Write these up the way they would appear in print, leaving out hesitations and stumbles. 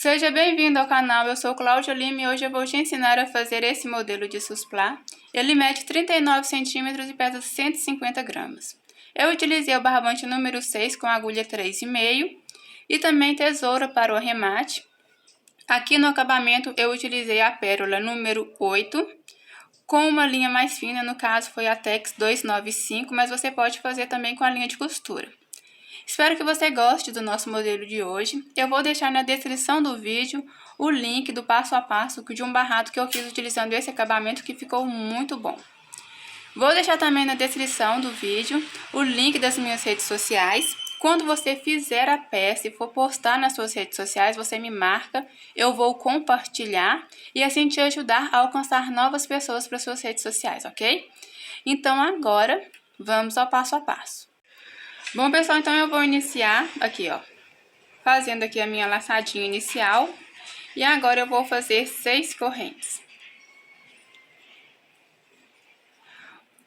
Seja bem-vindo ao canal, eu sou Cláudia Lima e hoje eu vou te ensinar a fazer esse modelo de susplá. Ele mede 39 centímetros e pesa 150 gramas. Eu utilizei o barbante número 6 com agulha 3,5 e também tesoura para o arremate. Aqui no acabamento eu utilizei a pérola número 8 com uma linha mais fina, no caso foi a Tex 295, mas você pode fazer também com a linha de costura. Espero que você goste do nosso modelo de hoje. Eu vou deixar na descrição do vídeo o link do passo a passo de um barrado que eu fiz utilizando esse acabamento que ficou muito bom. Vou deixar também na descrição do vídeo o link das minhas redes sociais. Quando você fizer a peça e for postar nas suas redes sociais, você me marca, eu vou compartilhar e assim te ajudar a alcançar novas pessoas para suas redes sociais, ok? Então agora, vamos ao passo a passo. Bom, pessoal, então eu vou iniciar aqui, ó, fazendo aqui a minha laçadinha inicial. E agora eu vou fazer 6 correntes.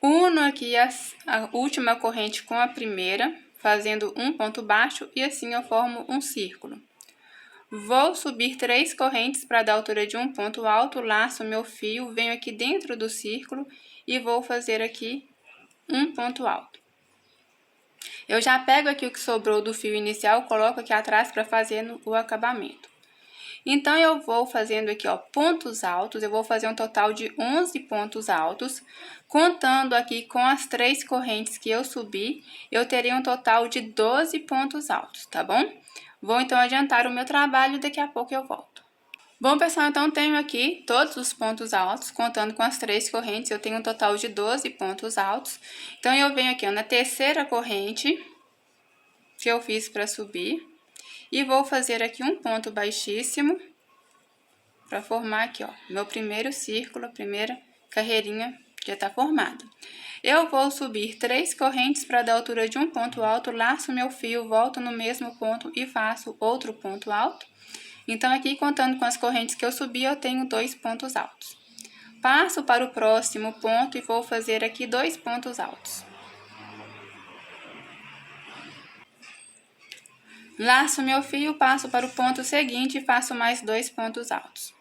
Uno aqui a última corrente com a primeira, fazendo um ponto baixo e assim eu formo um círculo. Vou subir 3 correntes para dar altura de um ponto alto, laço meu fio, venho aqui dentro do círculo e vou fazer aqui um ponto alto. Eu já pego aqui o que sobrou do fio inicial, coloco aqui atrás para fazer o acabamento. Então, eu vou fazendo aqui, ó, pontos altos, eu vou fazer um total de 11 pontos altos. Contando aqui com as 3 correntes que eu subi, eu terei um total de 12 pontos altos, tá bom? Vou então adiantar o meu trabalho e daqui a pouco eu volto. Bom, pessoal, então tenho aqui todos os pontos altos, contando com as 3 correntes, eu tenho um total de 12 pontos altos. Então, eu venho aqui, ó, na terceira corrente que eu fiz para subir e vou fazer aqui um ponto baixíssimo para formar aqui, ó, meu primeiro círculo, a primeira carreirinha já tá formada. Eu vou subir 3 correntes para dar altura de um ponto alto, laço meu fio, volto no mesmo ponto e faço outro ponto alto. Então, aqui, contando com as correntes que eu subi, eu tenho 2 pontos altos. Passo para o próximo ponto e vou fazer aqui 2 pontos altos. Laço meu fio, passo para o ponto seguinte e faço mais 2 pontos altos.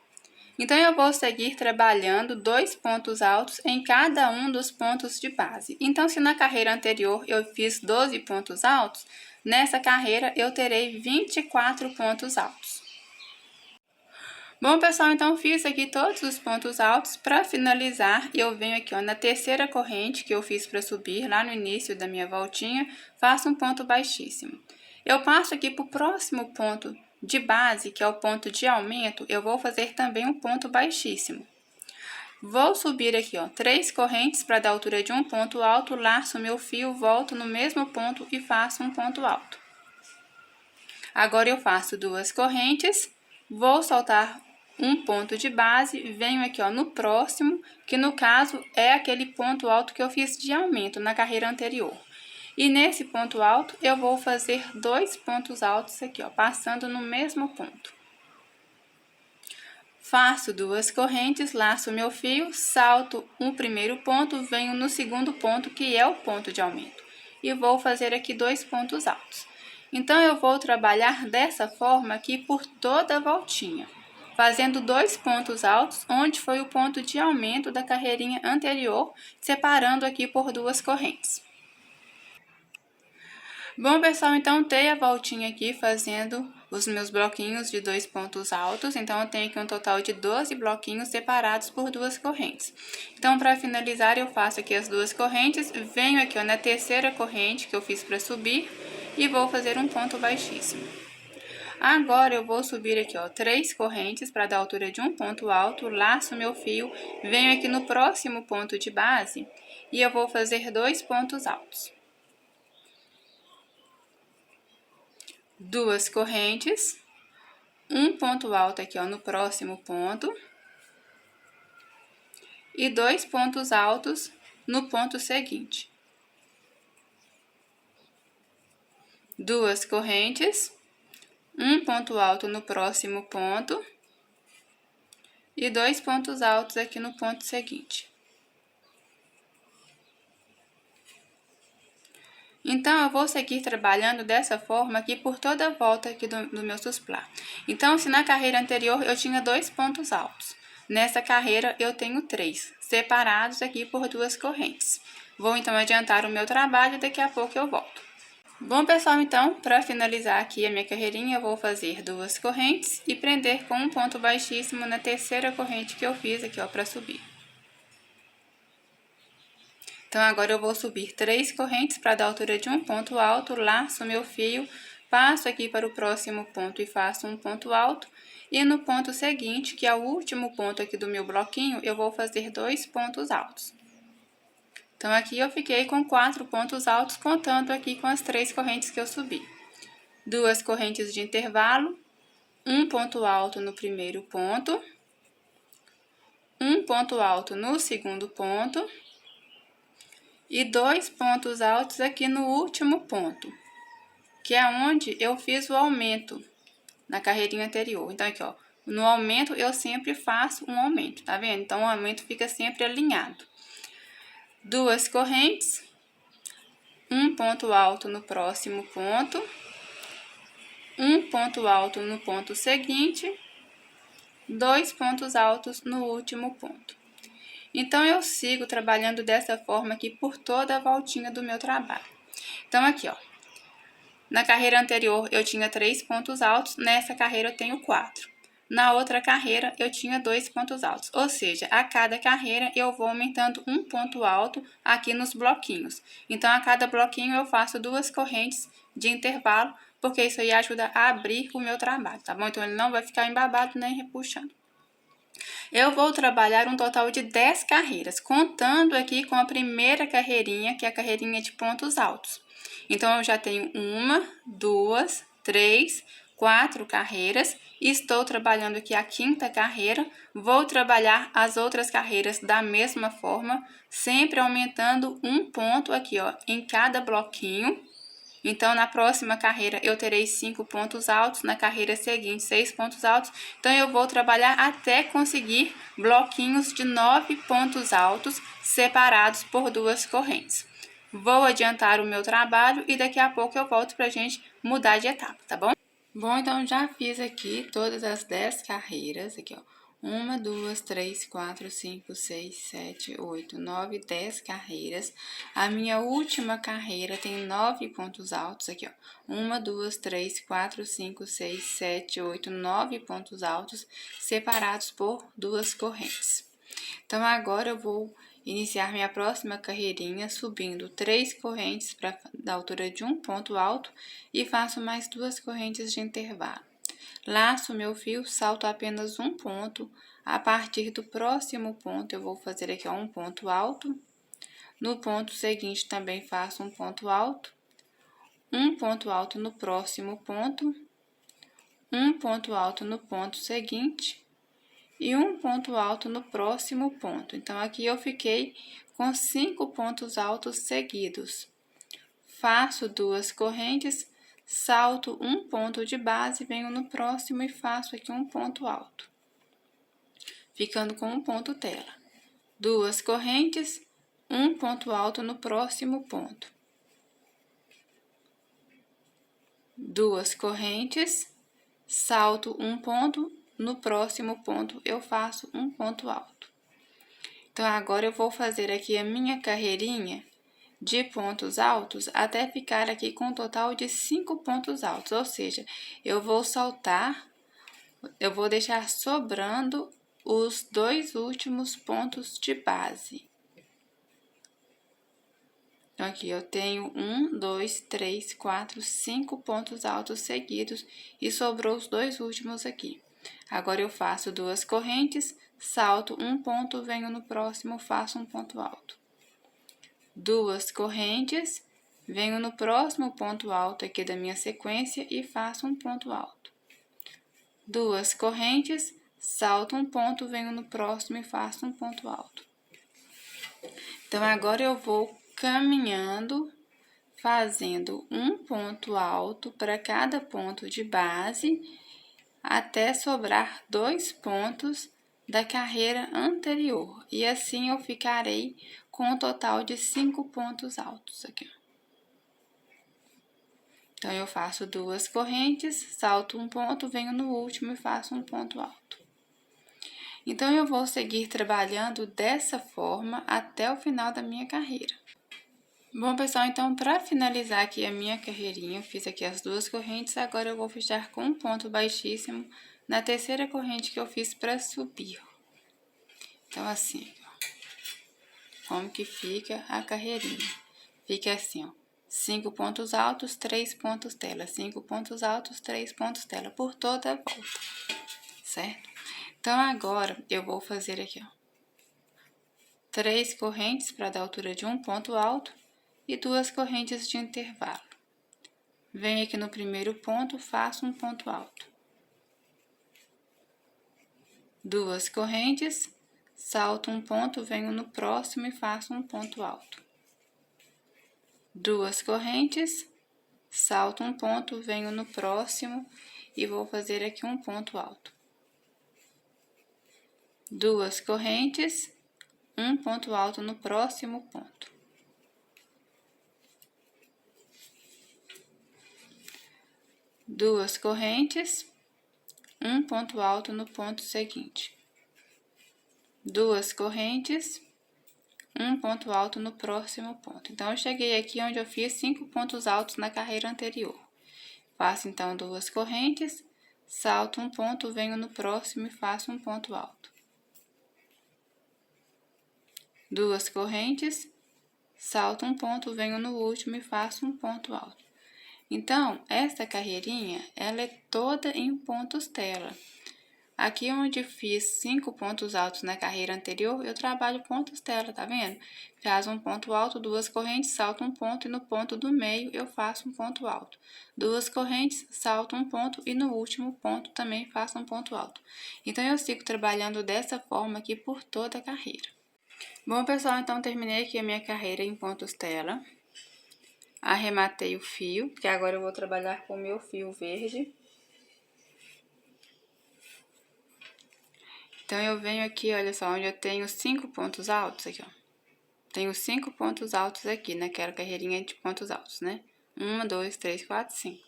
Então, eu vou seguir trabalhando 2 pontos altos em cada um dos pontos de base. Então, se na carreira anterior eu fiz 12 pontos altos, nessa carreira eu terei 24 pontos altos. Bom, pessoal, então fiz aqui todos os pontos altos. Para finalizar, eu venho aqui, ó, na terceira corrente que eu fiz para subir, lá no início da minha voltinha, faço um ponto baixíssimo. Eu passo aqui para o próximo ponto de base, que é o ponto de aumento, eu vou fazer também um ponto baixíssimo. Vou subir aqui, ó, 3 correntes para dar altura de um ponto alto, laço meu fio, volto no mesmo ponto e faço um ponto alto. Agora eu faço 2 correntes, vou soltar um ponto de base, venho aqui, ó, no próximo, que no caso é aquele ponto alto que eu fiz de aumento na carreira anterior. E nesse ponto alto eu vou fazer 2 pontos altos aqui, ó, passando no mesmo ponto. Faço 2 correntes, laço meu fio, salto um primeiro ponto, venho no segundo ponto, que é o ponto de aumento. E vou fazer aqui 2 pontos altos. Então, eu vou trabalhar dessa forma aqui por toda a voltinha, fazendo 2 pontos altos, onde foi o ponto de aumento da carreirinha anterior, separando aqui por 2 correntes. Bom, pessoal, então dei a voltinha aqui fazendo os meus bloquinhos de 2 pontos altos. Então, eu tenho aqui um total de 12 bloquinhos separados por 2 correntes. Então, para finalizar, eu faço aqui as 2 correntes, venho aqui, ó, na terceira corrente que eu fiz para subir e vou fazer um ponto baixíssimo. Agora, eu vou subir aqui, ó, 3 correntes para dar altura de um ponto alto, laço meu fio, venho aqui no próximo ponto de base e eu vou fazer 2 pontos altos. 2 correntes, um ponto alto aqui, ó, no próximo ponto e 2 pontos altos no ponto seguinte. 2 correntes, um ponto alto no próximo ponto e 2 pontos altos aqui no ponto seguinte. Então, eu vou seguir trabalhando dessa forma aqui por toda a volta aqui do meu susplá. Então, se na carreira anterior eu tinha 2 pontos altos, nessa carreira eu tenho 3, separados aqui por 2 correntes. Vou então adiantar o meu trabalho e daqui a pouco eu volto. Bom, pessoal, então, para finalizar aqui a minha carreirinha, eu vou fazer 2 correntes e prender com um ponto baixíssimo na terceira corrente que eu fiz aqui, ó, para subir. Então, agora eu vou subir 3 correntes para dar altura de um ponto alto, laço meu fio, passo aqui para o próximo ponto e faço um ponto alto. E no ponto seguinte, que é o último ponto aqui do meu bloquinho, eu vou fazer 2 pontos altos. Então, aqui eu fiquei com 4 pontos altos, contando aqui com as 3 correntes que eu subi. 2 correntes de intervalo, um ponto alto no primeiro ponto, um ponto alto no segundo ponto, e 2 pontos altos aqui no último ponto, que é onde eu fiz o aumento na carreirinha anterior. Então, aqui, ó, no aumento eu sempre faço um aumento, tá vendo? Então, o aumento fica sempre alinhado. 2 correntes, um ponto alto no próximo ponto, um ponto alto no ponto seguinte, 2 pontos altos no último ponto. Então, eu sigo trabalhando dessa forma aqui por toda a voltinha do meu trabalho. Então, aqui, ó, na carreira anterior eu tinha 3 pontos altos, nessa carreira eu tenho 4. Na outra carreira eu tinha 2 pontos altos, ou seja, a cada carreira eu vou aumentando um ponto alto aqui nos bloquinhos. Então, a cada bloquinho eu faço 2 correntes de intervalo, porque isso aí ajuda a abrir o meu trabalho, tá bom? Então, ele não vai ficar embabado nem repuxando. Eu vou trabalhar um total de 10 carreiras, contando aqui com a primeira carreirinha, que é a carreirinha de pontos altos. Então, eu já tenho 1, 2, 3, 4 carreiras. Estou trabalhando aqui a 5ª carreira. Vou trabalhar as outras carreiras da mesma forma, sempre aumentando um ponto aqui, ó, em cada bloquinho. Então, na próxima carreira, eu terei 5 pontos altos, na carreira seguinte, 6 pontos altos. Então, eu vou trabalhar até conseguir bloquinhos de 9 pontos altos, separados por 2 correntes. Vou adiantar o meu trabalho e daqui a pouco eu volto pra gente mudar de etapa, tá bom? Bom, então, já fiz aqui todas as 10 carreiras, aqui, ó. 1, 2, 3, 4, 5, 6, 7, 8, 9, 10 carreiras. A minha última carreira tem 9 pontos altos aqui, ó. 1, 2, 3, 4, 5, 6, 7, 8, 9 pontos altos, separados por 2 correntes. Então, agora eu vou iniciar minha próxima carreirinha subindo 3 correntes para da altura de um ponto alto e faço mais 2 correntes de intervalo. Laço meu fio, salto apenas um ponto. A partir do próximo ponto, eu vou fazer aqui, ó, um ponto alto. No ponto seguinte, também faço um ponto alto. Um ponto alto no próximo ponto. Um ponto alto no ponto seguinte. E um ponto alto no próximo ponto. Então, aqui eu fiquei com 5 pontos altos seguidos. Faço 2 correntes, salto um ponto de base, venho no próximo e faço aqui um ponto alto, ficando com um ponto tela. 2 correntes, um ponto alto no próximo ponto. 2 correntes, salto um ponto, no próximo ponto eu faço um ponto alto. Então, agora eu vou fazer aqui a minha carreirinha de pontos altos até ficar aqui com um total de 5 pontos altos, ou seja, eu vou saltar, eu vou deixar sobrando os 2 últimos pontos de base. Então, aqui eu tenho 1, 2, 3, 4, 5 pontos altos seguidos e sobrou os 2 últimos aqui. Agora, eu faço 2 correntes, salto um ponto, venho no próximo, faço um ponto alto. 2 correntes, venho no próximo ponto alto aqui da minha sequência e faço um ponto alto. 2 correntes, salto um ponto, venho no próximo e faço um ponto alto. Então, agora eu vou caminhando, fazendo um ponto alto para cada ponto de base, até sobrar 2 pontos da carreira anterior. E assim eu ficarei com um total de 5 pontos altos aqui. Então, eu faço 2 correntes, salto um ponto, venho no último e faço um ponto alto. Então, eu vou seguir trabalhando dessa forma até o final da minha carreira. Bom, pessoal, então, para finalizar aqui a minha carreirinha, eu fiz aqui as 2 correntes, agora eu vou fechar com um ponto baixíssimo na terceira corrente que eu fiz para subir. Então, assim, ó, como que fica a carreirinha? Fica assim, ó, 5 pontos altos, 3 pontos tela, 5 pontos altos, 3 pontos tela, por toda a volta, certo? Então, agora, eu vou fazer aqui, ó, 3 correntes para dar altura de um ponto alto e 2 correntes de intervalo. Venho aqui no primeiro ponto, faço um ponto alto. 2 correntes, salto um ponto, venho no próximo e faço um ponto alto. 2 correntes, salto um ponto, venho no próximo e vou fazer aqui um ponto alto. 2 correntes, um ponto alto no próximo ponto. 2 correntes, um ponto alto no ponto seguinte. 2 correntes, um ponto alto no próximo ponto. Então, eu cheguei aqui onde eu fiz 5 pontos altos na carreira anterior. Faço, então, 2 correntes, salto um ponto, venho no próximo e faço um ponto alto. 2 correntes, salto um ponto, venho no último e faço um ponto alto. Então, essa carreirinha, ela é toda em pontos tela. Aqui onde fiz 5 pontos altos na carreira anterior, eu trabalho pontos tela, tá vendo? Faz um ponto alto, 2 correntes, salto um ponto e no ponto do meio eu faço um ponto alto. 2 correntes, salto um ponto e no último ponto também faço um ponto alto. Então, eu sigo trabalhando dessa forma aqui por toda a carreira. Bom, pessoal, então terminei aqui a minha carreira em pontos tela. Arrematei o fio, que agora eu vou trabalhar com o meu fio verde. Então, eu venho aqui, olha só, onde eu tenho 5 pontos altos aqui, ó. Tenho 5 pontos altos aqui, naquela carreirinha de pontos altos, né? 1, 2, 3, 4, 5.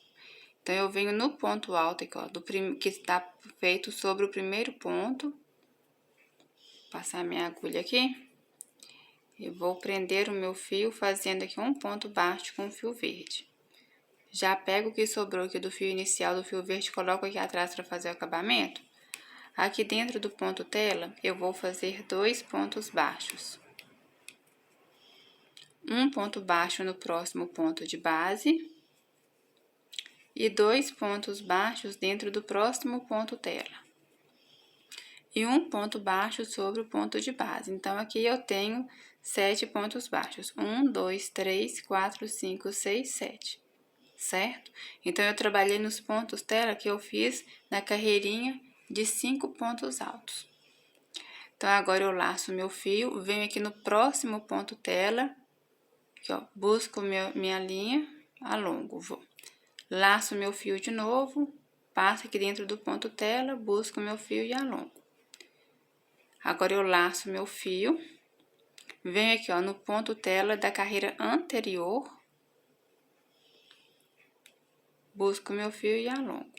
Então, eu venho no ponto alto aqui, ó, que está feito sobre o primeiro ponto. Vou passar minha agulha aqui. E vou prender o meu fio fazendo aqui um ponto baixo com o fio verde. Já pego o que sobrou aqui do fio inicial do fio verde, coloco aqui atrás para fazer o acabamento. Aqui dentro do ponto tela, eu vou fazer 2 pontos baixos. Um ponto baixo no próximo ponto de base. E 2 pontos baixos dentro do próximo ponto tela. E um ponto baixo sobre o ponto de base. Então, aqui eu tenho 7 pontos baixos. 1, 2, 3, 4, 5, 6, 7. Certo? Então, eu trabalhei nos pontos tela que eu fiz na carreirinha de 5 pontos altos. Então, agora eu laço meu fio, venho aqui no próximo ponto tela, aqui, ó, busco minha linha, alongo, laço meu fio de novo, passo aqui dentro do ponto tela, busco meu fio e alongo. Agora, eu laço meu fio, venho aqui, ó, no ponto tela da carreira anterior, busco meu fio e alongo.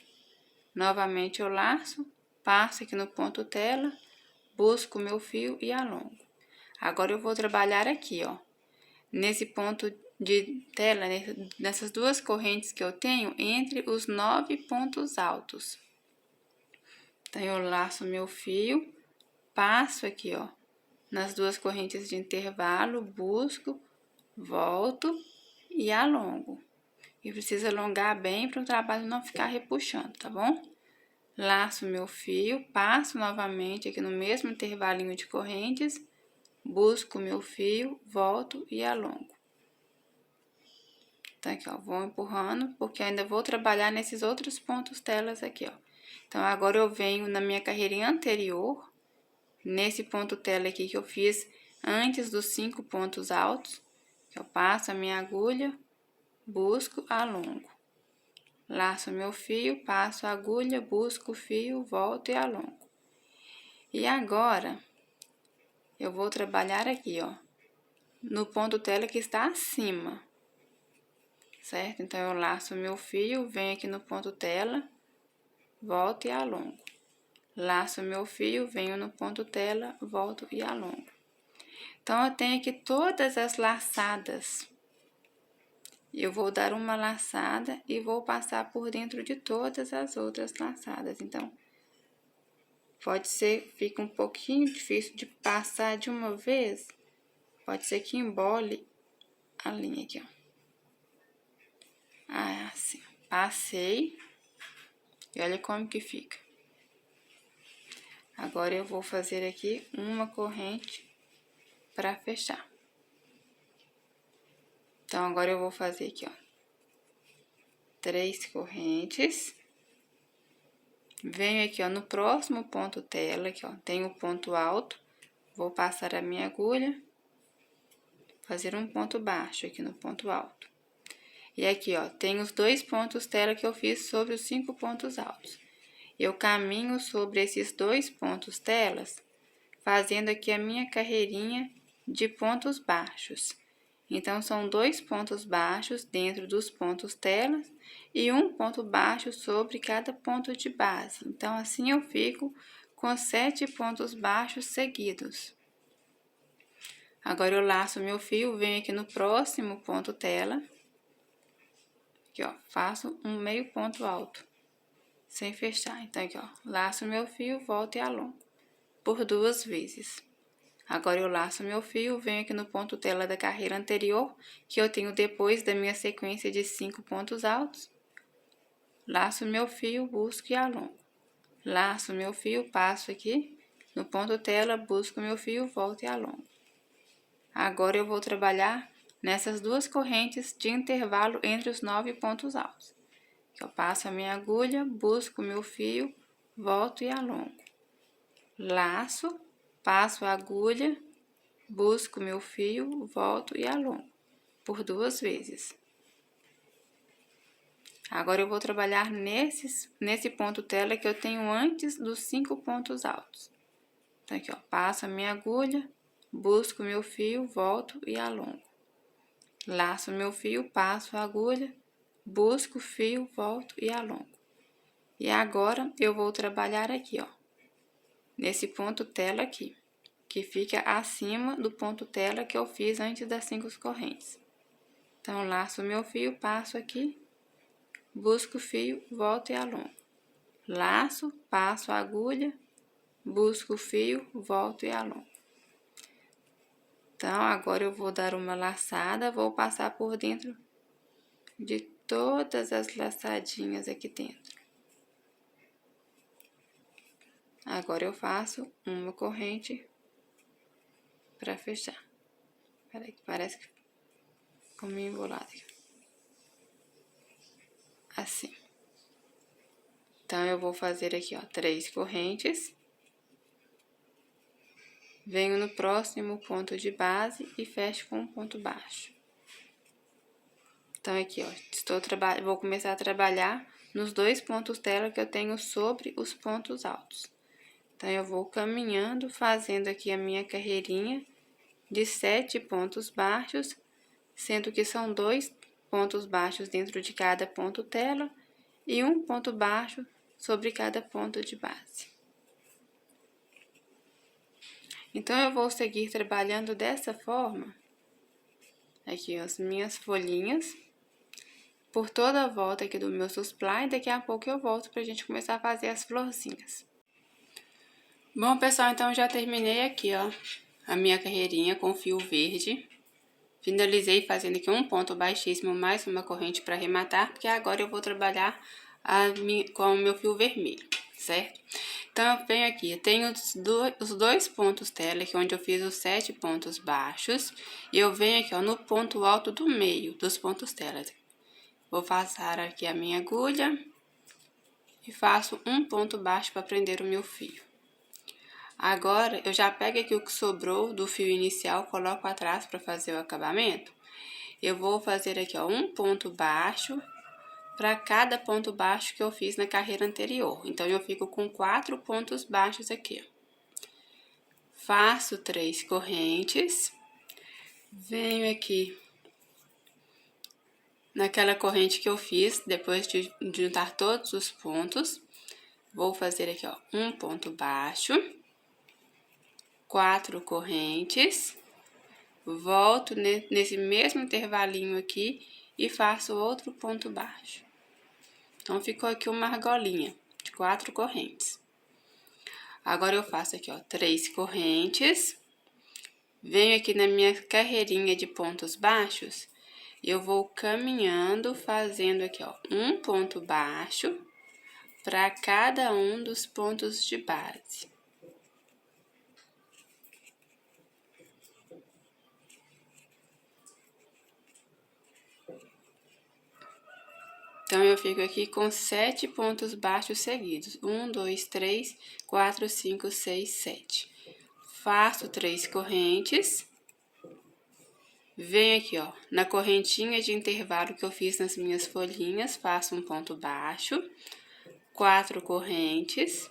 Novamente, eu laço, passo aqui no ponto tela, busco meu fio e alongo. Agora, eu vou trabalhar aqui, ó, nesse ponto de tela, nessas 2 correntes que eu tenho, entre os 9 pontos altos. Então, eu laço meu fio, passo aqui, ó, nas 2 correntes de intervalo, busco, volto e alongo. E precisa alongar bem para o trabalho não ficar repuxando, tá bom? Laço meu fio, passo novamente aqui no mesmo intervalinho de correntes, busco meu fio, volto e alongo. Então, aqui, ó, vou empurrando, porque ainda vou trabalhar nesses outros pontos telas aqui, ó. Então, agora eu venho na minha carreirinha anterior, nesse ponto tela aqui que eu fiz antes dos 5 pontos altos, eu passo a minha agulha, busco, alongo. Laço meu fio, passo a agulha, busco o fio, volto e alongo. E agora, eu vou trabalhar aqui, ó, no ponto tela que está acima, certo? Então, eu laço o meu fio, venho aqui no ponto tela, volto e alongo. Laço o meu fio, venho no ponto tela, volto e alongo. Então, eu tenho aqui todas as laçadas. Eu vou dar uma laçada e vou passar por dentro de todas as outras laçadas. Então, pode ser, fica um pouquinho difícil de passar de uma vez. Pode ser que embole a linha aqui, ó. Ah, assim. Passei. E olha como que fica. Agora, eu vou fazer aqui uma corrente para fechar. Então, agora eu vou fazer aqui, ó, 3 correntes. Venho aqui, ó, no próximo ponto tela, aqui, ó, tem o ponto alto. Vou passar a minha agulha, fazer um ponto baixo aqui no ponto alto. E aqui, ó, tem os 2 pontos tela que eu fiz sobre os 5 pontos altos. Eu caminho sobre esses 2 pontos telas, fazendo aqui a minha carreirinha de pontos baixos. Então, são 2 pontos baixos dentro dos pontos telas e um ponto baixo sobre cada ponto de base. Então, assim eu fico com 7 pontos baixos seguidos. Agora, eu laço meu fio, venho aqui no próximo ponto tela. Aqui, ó, faço um meio ponto alto, sem fechar. Então, aqui, ó, laço meu fio, volto e alongo por 2 vezes. Agora, eu laço meu fio, venho aqui no ponto tela da carreira anterior, que eu tenho depois da minha sequência de 5 pontos altos. Laço meu fio, busco e alongo. Laço meu fio, passo aqui no ponto tela, busco meu fio, volto e alongo. Agora, eu vou trabalhar nessas 2 correntes de intervalo entre os 9 pontos altos. Eu passo a minha agulha, busco meu fio, volto e alongo. Laço, passo a agulha, busco meu fio, volto e alongo por 2 vezes. Agora, eu vou trabalhar nesse ponto tela que eu tenho antes dos 5 pontos altos. Então, aqui, ó, passo a minha agulha, busco meu fio, volto e alongo. Laço meu fio, passo a agulha, busco o fio, volto e alongo. E agora, eu vou trabalhar aqui, ó, nesse ponto tela aqui, que fica acima do ponto tela que eu fiz antes das 5 correntes. Então, laço meu fio, passo aqui, busco o fio, volto e alongo. Laço, passo a agulha, busco o fio, volto e alongo. Então, agora eu vou dar uma laçada, vou passar por dentro de todas as laçadinhas aqui dentro. Agora, eu faço uma corrente para fechar. Peraí, que parece que ficou meio embolado aqui. Assim. Então, eu vou fazer aqui, ó, 3 correntes. Venho no próximo ponto de base e fecho com um ponto baixo. Então, aqui, ó, vou começar a trabalhar nos 2 pontos tela que eu tenho sobre os pontos altos. Então, eu vou caminhando, fazendo aqui a minha carreirinha de 7 pontos baixos, sendo que são 2 pontos baixos dentro de cada ponto tela e um ponto baixo sobre cada ponto de base. Então, eu vou seguir trabalhando dessa forma, aqui as minhas folhinhas, por toda a volta aqui do meu supply. Daqui a pouco eu volto pra gente começar a fazer as florzinhas. Bom, pessoal, então já terminei aqui, ó, a minha carreirinha com fio verde. Finalizei fazendo aqui um ponto baixíssimo, mais uma corrente para arrematar, porque agora eu vou trabalhar com o meu fio vermelho, certo? Então, eu venho aqui, eu tenho os 2 pontos tela, aqui onde eu fiz os 7 pontos baixos, e eu venho aqui, ó, no ponto alto do meio dos pontos tela. Vou passar aqui a minha agulha e faço um ponto baixo para prender o meu fio. Agora, eu já pego aqui o que sobrou do fio inicial, coloco atrás para fazer o acabamento. Eu vou fazer aqui, ó, um ponto baixo para cada ponto baixo que eu fiz na carreira anterior. Então, eu fico com 4 pontos baixos aqui. Faço 3 correntes, venho aqui naquela corrente que eu fiz, depois de juntar todos os pontos, vou fazer aqui, ó, um ponto baixo, 4 correntes, volto nesse mesmo intervalinho aqui e faço outro ponto baixo. Então, ficou aqui uma argolinha de 4 correntes. Agora, eu faço aqui, ó, 3 correntes, venho aqui na minha carreirinha de pontos baixos, eu vou caminhando, fazendo aqui, ó, um ponto baixo para cada um dos pontos de base. Então, eu fico aqui com 7 pontos baixos seguidos. 1, 2, 3, 4, 5, 6, 7. Faço 3 correntes. Venho aqui, ó, na correntinha de intervalo que eu fiz nas minhas folhinhas, faço um ponto baixo, 4 correntes.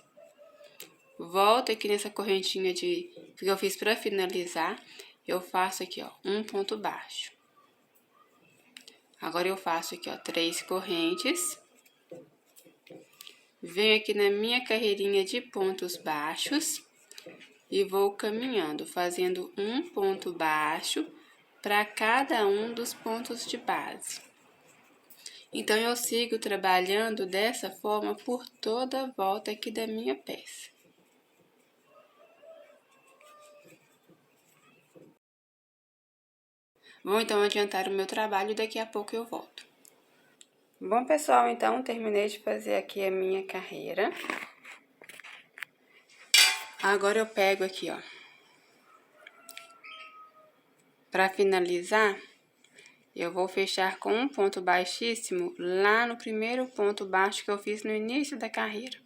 Volto aqui nessa correntinha que eu fiz para finalizar, eu faço aqui, ó, um ponto baixo. Agora, eu faço aqui, ó, 3 correntes. Venho aqui na minha carreirinha de pontos baixos e vou caminhando, fazendo um ponto baixo para cada um dos pontos de base. Então, eu sigo trabalhando dessa forma por toda a volta aqui da minha peça. Vou, então, adiantar o meu trabalho e daqui a pouco eu volto. Bom, pessoal, então, terminei de fazer aqui a minha carreira. Agora, eu pego aqui, ó, para finalizar, eu vou fechar com um ponto baixíssimo lá no primeiro ponto baixo que eu fiz no início da carreira.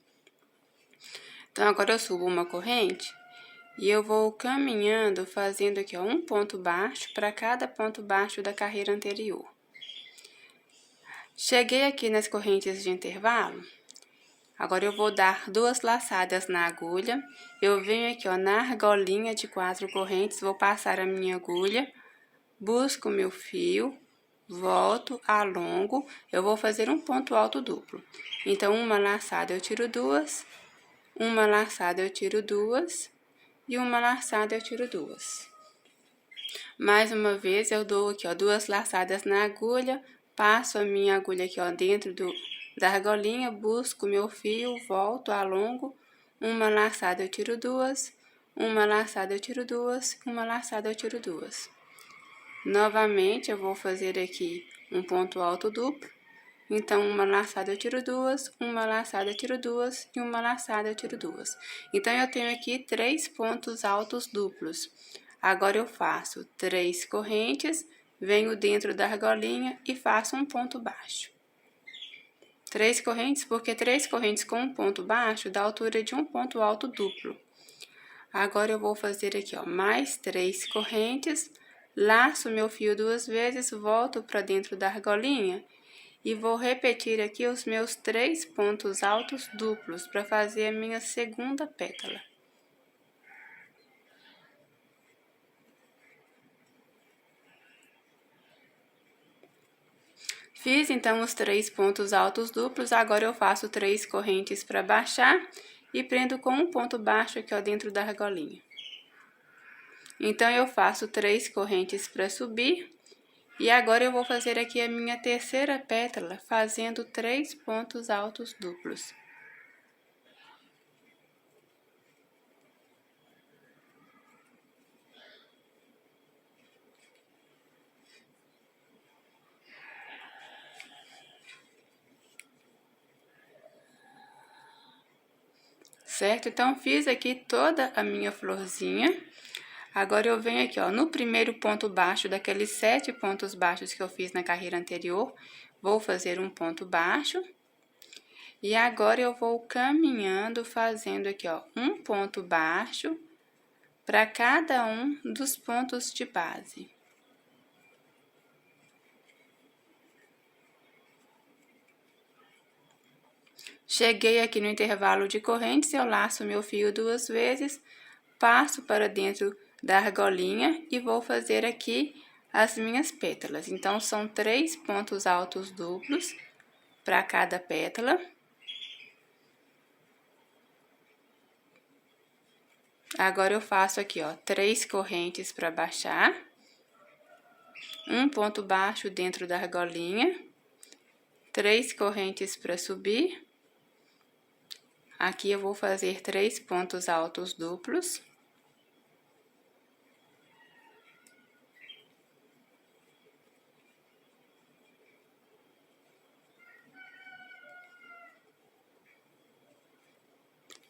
Então, agora eu subo uma corrente e eu vou caminhando, fazendo aqui, ó, um ponto baixo para cada ponto baixo da carreira anterior. Cheguei aqui nas correntes de intervalo, agora eu vou dar 2 laçadas na agulha. Eu venho aqui, ó, na argolinha de 4 correntes, vou passar a minha agulha, busco o meu fio, volto, alongo, eu vou fazer um ponto alto duplo. Então, uma laçada eu tiro 2, uma laçada eu tiro 2 e uma laçada eu tiro 2. Mais uma vez, eu dou aqui, ó, 2 laçadas na agulha, passo a minha agulha aqui, ó, dentro da argolinha, busco meu fio, volto, alongo, uma laçada eu tiro 2, uma laçada eu tiro 2, uma laçada eu tiro 2. Novamente, eu vou fazer aqui um ponto alto duplo. Então, uma laçada eu tiro 2, uma laçada eu tiro 2 e uma laçada eu tiro 2. Então, eu tenho aqui 3 pontos altos duplos. Agora, eu faço 3 correntes, venho dentro da argolinha e faço um ponto baixo. 3 correntes, porque 3 correntes com um ponto baixo dá a altura de um ponto alto duplo. Agora, eu vou fazer aqui, ó, mais 3 correntes, laço meu fio 2 vezes, volto para dentro da argolinha e vou repetir aqui os meus 3 pontos altos duplos para fazer a minha segunda pétala. Fiz, então, os 3 pontos altos duplos, agora eu faço 3 correntes para baixar e prendo com um ponto baixo aqui, ó, dentro da argolinha. Então, eu faço 3 correntes para subir e agora eu vou fazer aqui a minha terceira pétala, fazendo 3 pontos altos duplos. Certo? Então, fiz aqui toda a minha florzinha. Agora, eu venho aqui, ó, no primeiro ponto baixo daqueles 7 pontos baixos que eu fiz na carreira anterior, vou fazer um ponto baixo. E agora, eu vou caminhando, fazendo aqui, ó, um ponto baixo para cada um dos pontos de base. Cheguei aqui no intervalo de correntes, eu laço meu fio 2 vezes, passo para dentro da argolinha e vou fazer aqui as minhas pétalas. Então, são 3 pontos altos duplos para cada pétala. Agora, eu faço aqui, ó, 3 correntes para baixar. Um ponto baixo dentro da argolinha. 3 correntes para subir. Aqui, eu vou fazer 3 pontos altos duplos.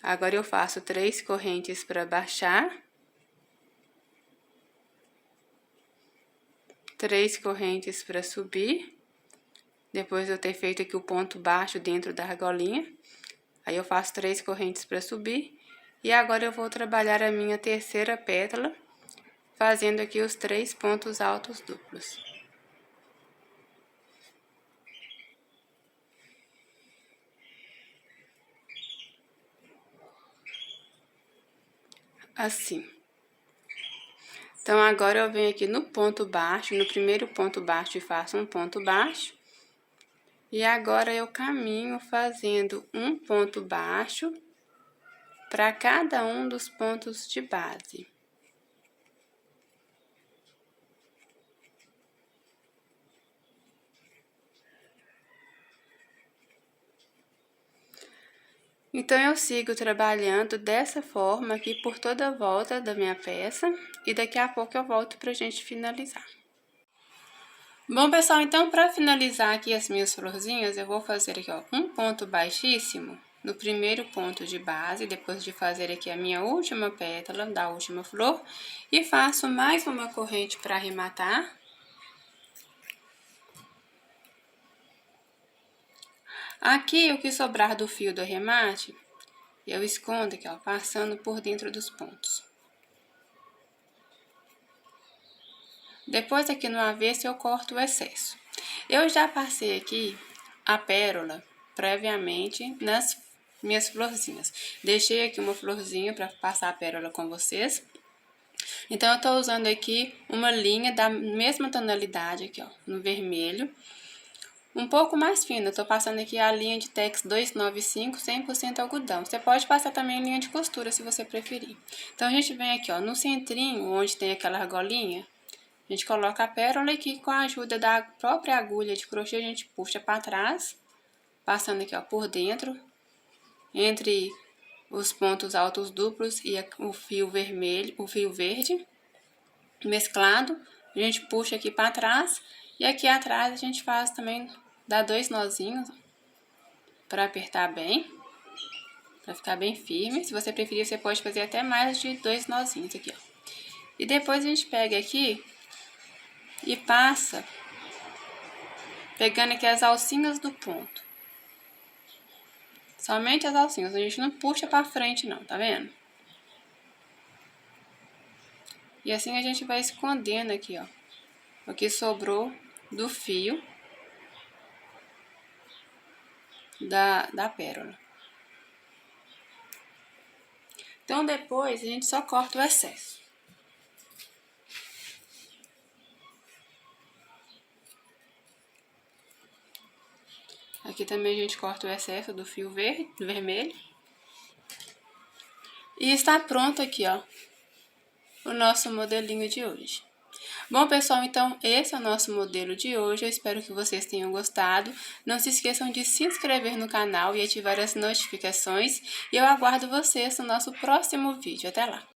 Agora, eu faço 3 correntes para baixar. 3 correntes para subir. Depois eu ter feito aqui o ponto baixo dentro da argolinha. Aí, eu faço 3 correntes para subir. E agora, eu vou trabalhar a minha terceira pétala, fazendo aqui os 3 pontos altos duplos. Assim. Então, agora eu venho aqui no ponto baixo, no primeiro ponto baixo, e faço um ponto baixo. E agora, eu caminho fazendo um ponto baixo para cada um dos pontos de base. Então, eu sigo trabalhando dessa forma aqui por toda a volta da minha peça. E daqui a pouco eu volto pra gente finalizar. Bom, pessoal, então, para finalizar aqui as minhas florzinhas, eu vou fazer aqui, ó, um ponto baixíssimo no primeiro ponto de base, depois de fazer aqui a minha última pétala da última flor, e faço mais uma corrente para arrematar. Aqui, o que sobrar do fio do arremate, eu escondo aqui, ó, passando por dentro dos pontos. Depois, aqui no avesso, eu corto o excesso. Eu já passei aqui a pérola previamente nas minhas florzinhas. Deixei aqui uma florzinha para passar a pérola com vocês. Então, eu tô usando aqui uma linha da mesma tonalidade aqui, ó, no vermelho. Um pouco mais fina, eu tô passando aqui a linha de Tex 295, 100% algodão. Você pode passar também linha de costura, se você preferir. Então, a gente vem aqui, ó, no centrinho, onde tem aquela argolinha, a gente coloca a pérola aqui com a ajuda da própria agulha de crochê, a gente puxa para trás, passando aqui, ó, por dentro, entre os pontos altos duplos e o fio vermelho, o fio verde mesclado, a gente puxa aqui para trás e aqui atrás a gente faz também, dá 2 nozinhos para apertar bem, para ficar bem firme. Se você preferir, você pode fazer até mais de 2 nozinhos aqui, ó. E depois a gente pega aqui e passa, pegando aqui as alcinhas do ponto. Somente as alcinhas, a gente não puxa pra frente não, tá vendo? E assim a gente vai escondendo aqui, ó, o que sobrou do fio da pérola. Então, depois a gente só corta o excesso. Aqui também a gente corta o excesso do fio vermelho. E está pronto aqui, ó, o nosso modelinho de hoje. Bom, pessoal, então esse é o nosso modelo de hoje. Eu espero que vocês tenham gostado. Não se esqueçam de se inscrever no canal e ativar as notificações. E eu aguardo vocês no nosso próximo vídeo. Até lá!